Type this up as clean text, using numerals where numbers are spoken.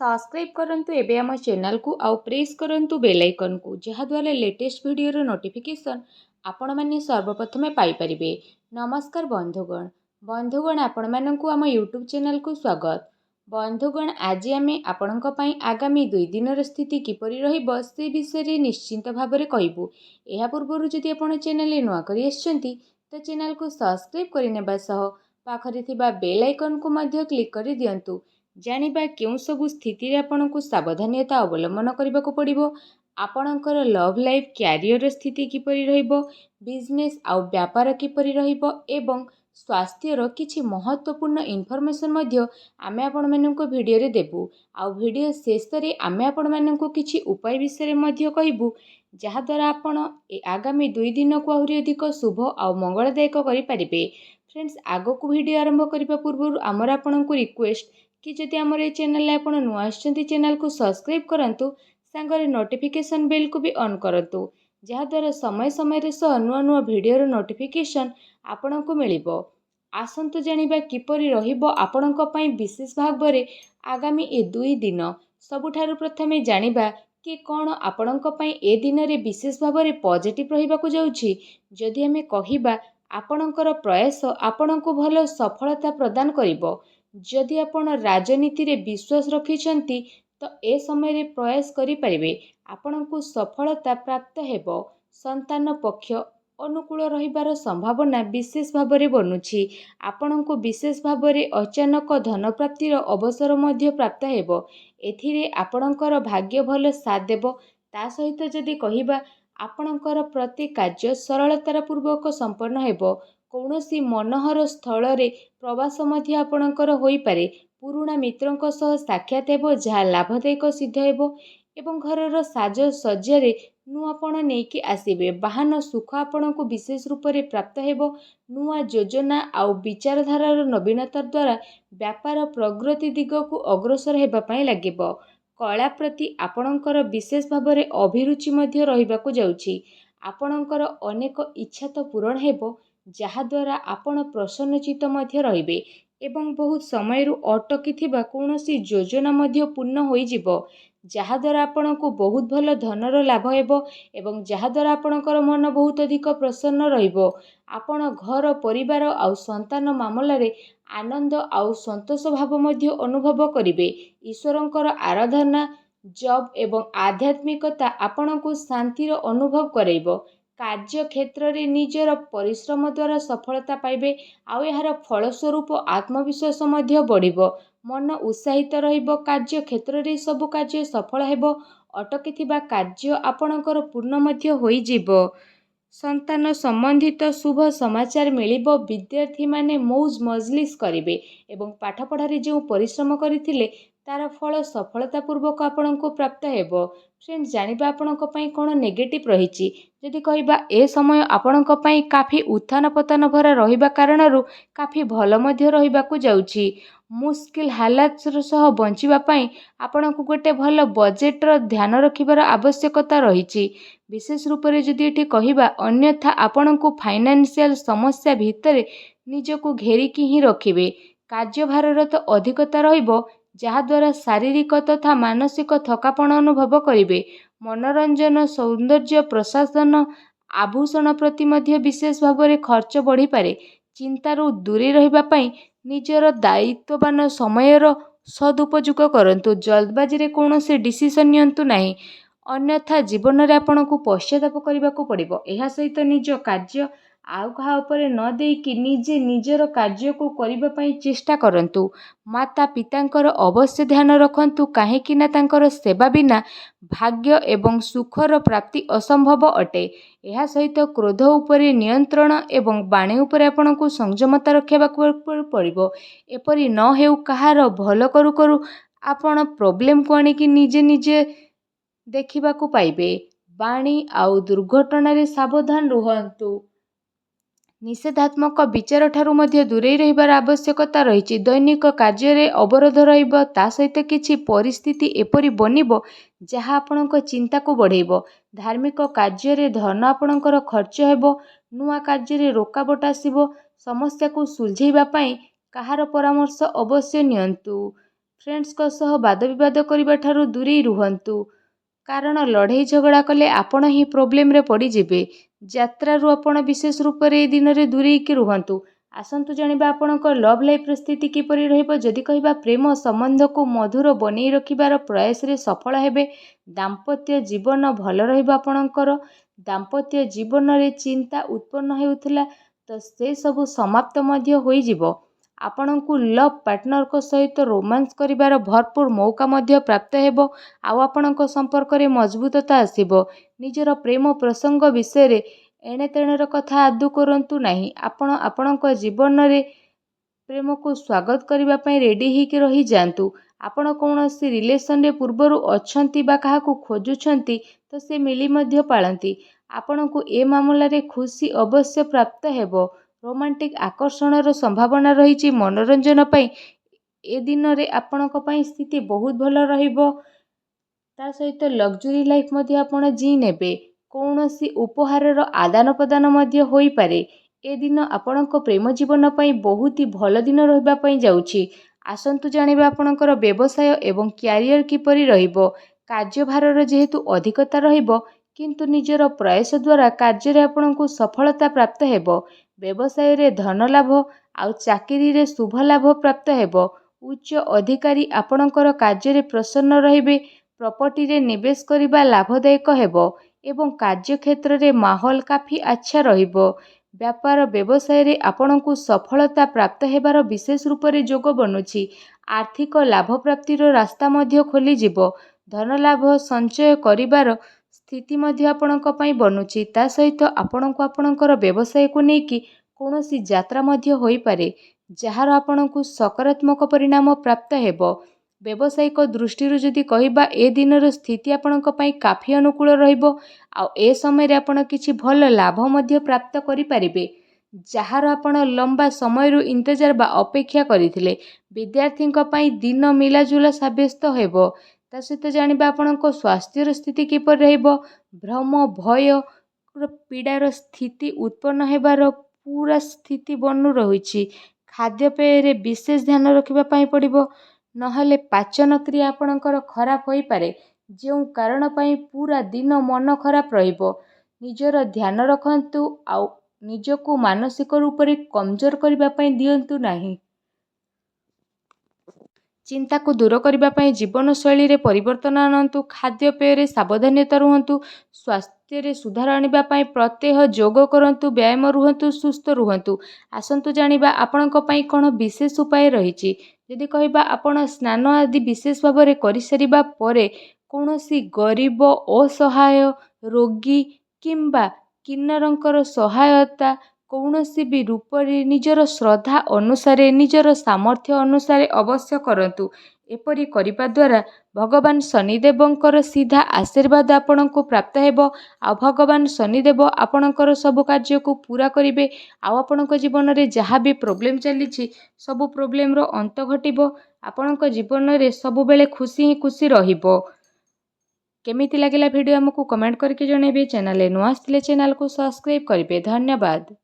Subscribe करंतु एबे आम चैनल को आउ प्रेस करंतु बेल आइकन को जहाद्वारा लेटेस्ट वीडियो नोटिफिकेशन आपण माने सर्वप्रथमे पाई परिबे। नमस्कार बंधुगण आपण माननकु आम यूट्यूब चैनल को स्वागत। बंधुगण आज आमे आपणक पई आगामी 2 दिनर स्थिति किपरि रहिबो से विषय रे निश्चिंत भाबरे कहिबु। एहा पूर्वरु जदि आपण चैनल नुआ करि आछंती तो चैनल को सब्सक्राइब करिनेबा सह पाखरे थिबा बेल आइकन को मध्य क्लिक करि दियंतु। जानिबा केउं सबु स्थिति रे आपणकु सावधानता अवलंबन करबाकू पड़िबो। आपणकर लव लाइफ क्यारियर स्थिति किपरि रहिबो, बिजनेस आउ व्यापार किपरि रहिबो एवं स्वास्थ्यर किछि महत्वपूर्ण इनफॉरमेशन मध्य आमे आपण माननको वीडियो रे देबु। आउ वीडियो शेष रे आमे आपण माननको किछि उपाय विषय रे मध्य कहिबु जहा द्वारा आपण आगामी 2 दिन को आहुरी अधिक शुभ आउ मंगलदायक करि परिबे। फ्रेंड्स आगो को वीडियो आरंभ करिबा पूर्व हमर आपणको रिक्वेस्ट कि जदि आमर ए चैनल आपण नुआ आछंती चैनल को सब्सक्राइब करंतु, सांगरे नोटिफिकेशन बेल को भी ऑन करंतु जहाद्वारा समय समय रे सह नुआ नुआ वीडियो नोटिफिकेशन आपणको मिलिबो। आसंतु जानिबा किपरि रहिबो आपणक पई विशेष भागरे आगामी ए 2 दिन। सबुठारु प्रथमे जानिबा कि कोन आपणक पई ए दिन रे विशेष भाबरे पॉजिटिव रहिबाकू जाउछि। जदि हमें कहिबा आपणकर प्रयास आपणको भलो सफलता प्रदान करिबो। जदि आपण राजनीति रे विश्वास रखिछंती तो ए समय रे प्रयास करि परिबे, आपणको सफलता प्राप्त हेबो। संतान पक्ष अनुकूल रहिबार संभावना विशेष भाबरे बनुछि। आपणको विशेष भाबरे अचानक धन प्राप्तिर अवसर मध्य प्राप्त हेबो। एथिरे आपणकर भाग्य भलो साथ देबो। ता सहित जदि कहिबा आपणकर प्रति कार्य सरलतार पूर्वक संपन्न हेबो। कौनसी मनोहर स्थल रे प्रवास मध्य आपणकर होई पारे। पुराणा मित्रंक सह साक्षात हेबो जहा लाभदायक सिद्ध हेबो एवं घरर साज सज्जारे नुआपण नेकी आसीबे। वाहन सुख आपणको विशेष रूप रे प्राप्त हेबो। नुआ योजना आउ विचारधारार नवीनता द्वारा व्यापार प्रगति दिगकू अग्रसर हेबा पई लागिबो। कला प्रति आपणकर विशेष भाबरे अभिरुचि मध्य रहिबाकू जाउछि। आपणकर अनेक इच्छा तो पूरण हेबो जहा द्वारा आपण प्रसन्नचित मध्य रहिबे एवं बहुत समय अटकी थिबा कौनसी योजना मध्य पूर्ण होई जिवो जहा द्वारा आपणको बहुत भलो धनर लाभ हेबो एवं जहा द्वारा आपणकर मन बहुत अधिक प्रसन्न रहिबो। आपण घर परिवार आउ संतान मामला रे आनंद आउ संतोष भाव मध्य अनुभव करिवे। ईश्वरंकर आराधना जॉब एवं आध्यात्मिकता आपणको शांतिर अनुभव करैबो। कार्य क्षेत्र रे निजर परिश्रम द्वारा सफलता पाइबे आउ यार फलस्वरूप आत्मविश्वास मध्य बढ़िबो। मन उत्साहित रहिबो। कार्य क्षेत्र रे सब कार्य सफल हेबो। अटकी थिबा कार्य आपणकर पूर्ण मध्य होई जिवो। संतान संबंधित शुभ समाचार मिलिबो। विद्यार्थी माने मौज मजलिस करिवे एवं पाठ पढ़ारे जो परिश्रम करिथिले तार फल सफलता पूर्वक आपणको प्राप्त हेबो। फ्रेंड्स जानिबा आपणको पई कोन नेगेटिव रहिछि। जदि कहिबा ए समय आपणको पई काफी उत्थान पतन भरा रहिबा कारणरु काफी भल मध्य रहिबाकू जाउछि। मुश्किल हालात सह बंचिबा पई आपणको गोटे भल बजेट र ध्यान रखिबार आवश्यकता रहिछि। विशेष रूप रे जदि एठी कहिबा अन्यथा आपणको फाइनेंशियल समस्या भितरे निजको घेरिकी ही रखिबे। कार्यभारर तो अधिकता रहिबो जहा द्वारा शारीरिक तथा मानसिक थकापन अनुभव करिवे। मनोरंजन सौंदर्य प्रसाधन आभूषण प्रति मध्य विशेष भाबरे खर्च बढ़ी पारे। चिंतारू दूरी रहिबा पई निजर दायित्ववान समयर सदुपयोग करंतु। जल्दबाजी रे कौनसी डिसीजन नियंतु नाही, अन्यथा जीवन रे आपणको पश्चाताप करबाकू पड़िबो। एहा सहित निज कार्य आउ कहा उपरे न देकी निजे निजर कार्य को करिबा पई चेष्टा करंतु। माता पितांकर अवश्य ध्यान रखंतु काहेकि ना तांकर सेवा बिना भाग्य एवं सुखर प्राप्ति असंभव अटे। एहा सहित क्रोध उपरे नियंत्रण एवं बाणी उपरे आपणको संयमता रखिबाकू पड़िबो। एपरि न हेउ कहार भलो करू करू आपण प्रॉब्लम को आनिकी निजे निजे देखिबाकू पाइबे। बाणी आउ दुर्घटना रे सावधान रुहंतु। निषेधात्मक विचार ठारू मध्य दूरे रहिबार आवश्यकता रहिछि। दैनिक कार्य रे अवरोध रहिबो। ता सहित किछि परिस्थिति एपरि बनिबो जहा आपणको चिंता को बढ़ेबो। धार्मिक कार्य रे धन आपणकर खर्च हेबो। नुआ कार्य रे रोकाबट आसीबो। समस्या को सुलझेबा पई कहार परामर्श अवश्य नियंतु। ଫ୍ରେଣ୍ଡସ୍ଙ୍କ ସହ ବାଦବିବାଦ କରିବା ଠାରୁ ଦୂରେଇ ରୁହନ୍ତୁ, କାରଣ ଲଢ଼େଇ ଝଗଡ଼ା କଲେ ଆପଣ ହିଁ ପ୍ରୋବ୍ଲେମରେ ପଡ଼ିଯିବେ। ଯାତ୍ରାରୁ ଆପଣ ବିଶେଷ ରୂପରେ ଏ ଦିନରେ ଦୂରେଇକି ରୁହନ୍ତୁ। ଆସନ୍ତୁ ଜାଣିବା ଆପଣଙ୍କ ଲଭ୍ ଲାଇଫ୍ର ସ୍ଥିତି କିପରି ରହିବ। ଯଦି କହିବା ପ୍ରେମ ସମ୍ବନ୍ଧକୁ ମଧୁର ବନେଇ ରଖିବାର ପ୍ରୟାସରେ ସଫଳ ହେବେ। ଦାମ୍ପତ୍ୟ ଜୀବନ ଭଲ ରହିବ ଆପଣଙ୍କର। ଦାମ୍ପତ୍ୟ ଜୀବନରେ ଚିନ୍ତା ଉତ୍ପନ୍ନ ହେଉଥିଲା ତ ସେ ସବୁ ସମାପ୍ତ ମଧ୍ୟ ହୋଇଯିବ। ଆପଣଙ୍କୁ ଲଭ୍ ପାର୍ଟନରଙ୍କ ସହିତ ରୋମାନ୍ସ କରିବାର ଭରପୁର ମୌକା ମଧ୍ୟ ପ୍ରାପ୍ତ ହେବ। ଆଉ ଆପଣଙ୍କ ସମ୍ପର୍କରେ ମଜବୁତତା ଆସିବ। ନିଜର ପ୍ରେମ ପ୍ରସଙ୍ଗ ବିଷୟରେ ଏଣେତେଣର କଥା ଆଦୌ କରନ୍ତୁ ନାହିଁ। ଆପଣ ଆପଣଙ୍କ ଜୀବନରେ ପ୍ରେମକୁ ସ୍ୱାଗତ କରିବା ପାଇଁ ରେଡି ହେଇକି ରହିଯାଆନ୍ତୁ। ଆପଣ କୌଣସି ରିଲେସନରେ ପୂର୍ବରୁ ଅଛନ୍ତି ବା କାହାକୁ ଖୋଜୁଛନ୍ତି ତ ସେ ମିଳି ମଧ୍ୟ ପାରନ୍ତି। ଆପଣଙ୍କୁ ଏ ମାମଲାରେ ଖୁସି ଅବଶ୍ୟ ପ୍ରାପ୍ତ ହେବ। ରୋମାଣ୍ଟିକ ଆକର୍ଷଣର ସମ୍ଭାବନା ରହିଛି। ମନୋରଞ୍ଜନ ପାଇଁ ଏ ଦିନରେ ଆପଣଙ୍କ ପାଇଁ ସ୍ଥିତି ବହୁତ ଭଲ ରହିବ। ତା ସହିତ ଲକ୍ଜୁରୀ ଲାଇଫ୍ ମଧ୍ୟ ଆପଣ ଜିଇ ନେବେ। କୌଣସି ଉପହାରର ଆଦାନ ପ୍ରଦାନ ମଧ୍ୟ ହୋଇପାରେ। ଏ ଦିନ ଆପଣଙ୍କ ପ୍ରେମ ଜୀବନ ପାଇଁ ବହୁତ ହି ଭଲ ଦିନ ରହିବା ପାଇଁ ଯାଉଛି। ଆସନ୍ତୁ ଜାଣିବା ଆପଣଙ୍କର ବ୍ୟବସାୟ ଏବଂ କ୍ୟାରିୟର କିପରି ରହିବ। କାର୍ଯ୍ୟଭାରର ଯେହେତୁ ଅଧିକତା ରହିବ, କିନ୍ତୁ ନିଜର ପ୍ରୟାସ ଦ୍ୱାରା କାର୍ଯ୍ୟରେ ଆପଣଙ୍କୁ ସଫଳତା ପ୍ରାପ୍ତ ହେବ। ବ୍ୟବସାୟରେ ଧନ ଲାଭ ଆଉ ଚାକିରିରେ ଶୁଭ ଲାଭ ପ୍ରାପ୍ତ ହେବ। ଉଚ୍ଚ ଅଧିକାରୀ ଆପଣଙ୍କର କାର୍ଯ୍ୟରେ ପ୍ରସନ୍ନ ରହିବେ। ପ୍ରପର୍ଟିରେ ନିବେଶ କରିବା ଲାଭଦାୟକ ହେବ ଏବଂ କାର୍ଯ୍ୟକ୍ଷେତ୍ରରେ ମାହୋଲ କାଫି ଆଚ୍ଛା ରହିବ। ବ୍ୟାପାର ବ୍ୟବସାୟରେ ଆପଣଙ୍କୁ ସଫଳତା ପ୍ରାପ୍ତ ହେବାର ବିଶେଷ ରୂପରେ ଯୋଗ ବନୁଛି। ଆର୍ଥିକ ଲାଭ ପ୍ରାପ୍ତିର ରାସ୍ତା ମଧ୍ୟ ଖୋଲିଯିବ। ଧନ ଲାଭ ସଞ୍ଚୟ କରିବାର ସ୍ଥିତି ମଧ୍ୟ ଆପଣଙ୍କ ପାଇଁ ବନୁଛି। ତା ସହିତ ଆପଣଙ୍କୁ ଆପଣଙ୍କର ବ୍ୟବସାୟକୁ ନେଇକି କୌଣସି ଯାତ୍ରା ମଧ୍ୟ ହୋଇପାରେ, ଯାହାର ଆପଣଙ୍କୁ ସକାରାତ୍ମକ ପରିଣାମ ପ୍ରାପ୍ତ ହେବ। ବ୍ୟବସାୟିକ ଦୃଷ୍ଟିରୁ ଯଦି କହିବା ଏ ଦିନର ସ୍ଥିତି ଆପଣଙ୍କ ପାଇଁ କାଫି ଅନୁକୂଳ ରହିବ। ଆଉ ଏ ସମୟରେ ଆପଣ କିଛି ଭଲ ଲାଭ ମଧ୍ୟ ପ୍ରାପ୍ତ କରିପାରିବେ, ଯାହାର ଆପଣ ଲମ୍ବା ସମୟରୁ ଇନ୍ତଜାର ବା ଅପେକ୍ଷା କରିଥିଲେ। ବିଦ୍ୟାର୍ଥୀଙ୍କ ପାଇଁ ଦିନ ମିଲାଜୁଲା ସାବ୍ୟସ୍ତ ହେବ। ତା ସହିତ ଜାଣିବା ଆପଣଙ୍କ ସ୍ୱାସ୍ଥ୍ୟର ସ୍ଥିତି କିପରି ରହିବ। ଭ୍ରମ ଭୟ ପୀଡ଼ାର ସ୍ଥିତି ଉତ୍ପନ୍ନ ହେବାର ପୁରା ସ୍ଥିତି ବନୁ ରହିଛି। ଖାଦ୍ୟପେୟରେ ବିଶେଷ ଧ୍ୟାନ ରଖିବା ପାଇଁ ପଡ଼ିବ, ନହେଲେ ପାଚନ କ୍ରିୟା ଆପଣଙ୍କର ଖରାପ ହୋଇପାରେ, ଯେଉଁ କାରଣ ପାଇଁ ପୁରା ଦିନ ମନ ଖରାପ ରହିବ। ନିଜର ଧ୍ୟାନ ରଖନ୍ତୁ ଆଉ ନିଜକୁ ମାନସିକ ରୂପରେ କମଜୋର କରିବା ପାଇଁ ଦିଅନ୍ତୁ ନାହିଁ। ଚିନ୍ତାକୁ ଦୂର କରିବା ପାଇଁ ଜୀବନଶୈଳୀରେ ପରିବର୍ତ୍ତନ ଆଣନ୍ତୁ। ଖାଦ୍ୟପେୟରେ ସାବଧାନତା ରୁହନ୍ତୁ। ସ୍ୱାସ୍ଥ୍ୟରେ ସୁଧାର ଆଣିବା ପାଇଁ ପ୍ରତ୍ୟହ ଯୋଗ କରନ୍ତୁ। ବ୍ୟାୟାମ ରୁହନ୍ତୁ, ସୁସ୍ଥ ରୁହନ୍ତୁ। ଆସନ୍ତୁ ଜାଣିବା ଆପଣଙ୍କ ପାଇଁ କ'ଣ ବିଶେଷ ଉପାୟ ରହିଛି। ଯଦି କହିବା ଆପଣ ସ୍ନାନ ଆଦି ବିଶେଷ ଭାବରେ କରିସାରିବା ପରେ କୌଣସି ଗରିବ, ଅସହାୟ, ରୋଗୀ କିମ୍ବା କିନ୍ନରଙ୍କର ସହାୟତା କୌଣସି ବି ରୂପରେ ନିଜର ଶ୍ରଦ୍ଧା ଅନୁସାରେ, ନିଜର ସାମର୍ଥ୍ୟ ଅନୁସାରେ ଅବଶ୍ୟ କରନ୍ତୁ। ଏପରି କରିବା ଦ୍ୱାରା ଭଗବାନ ଶନିଦେବଙ୍କର ସିଧା ଆଶୀର୍ବାଦ ଆପଣଙ୍କୁ ପ୍ରାପ୍ତ ହେବ। ଆଉ ଭଗବାନ ଶନିଦେବ ଆପଣଙ୍କର ସବୁ କାର୍ଯ୍ୟକୁ ପୂରା କରିବେ। ଆଉ ଆପଣଙ୍କ ଜୀବନରେ ଯାହା ବି ପ୍ରୋବ୍ଲେମ୍ ଚାଲିଛି, ସବୁ ପ୍ରୋବ୍ଲେମର ଅନ୍ତ ଘଟିବ। ଆପଣଙ୍କ ଜୀବନରେ ସବୁବେଳେ ଖୁସି ହିଁ ଖୁସି ରହିବ। କେମିତି ଲାଗିଲା ଭିଡ଼ିଓ ଆମକୁ କମେଣ୍ଟ କରିକି ଜଣାଇବେ। ଚ୍ୟାନେଲରେ ନୂଆ ଆସିଥିଲେ ଚ୍ୟାନେଲକୁ ସବସ୍କ୍ରାଇବ୍ କରିବେ। ଧନ୍ୟବାଦ।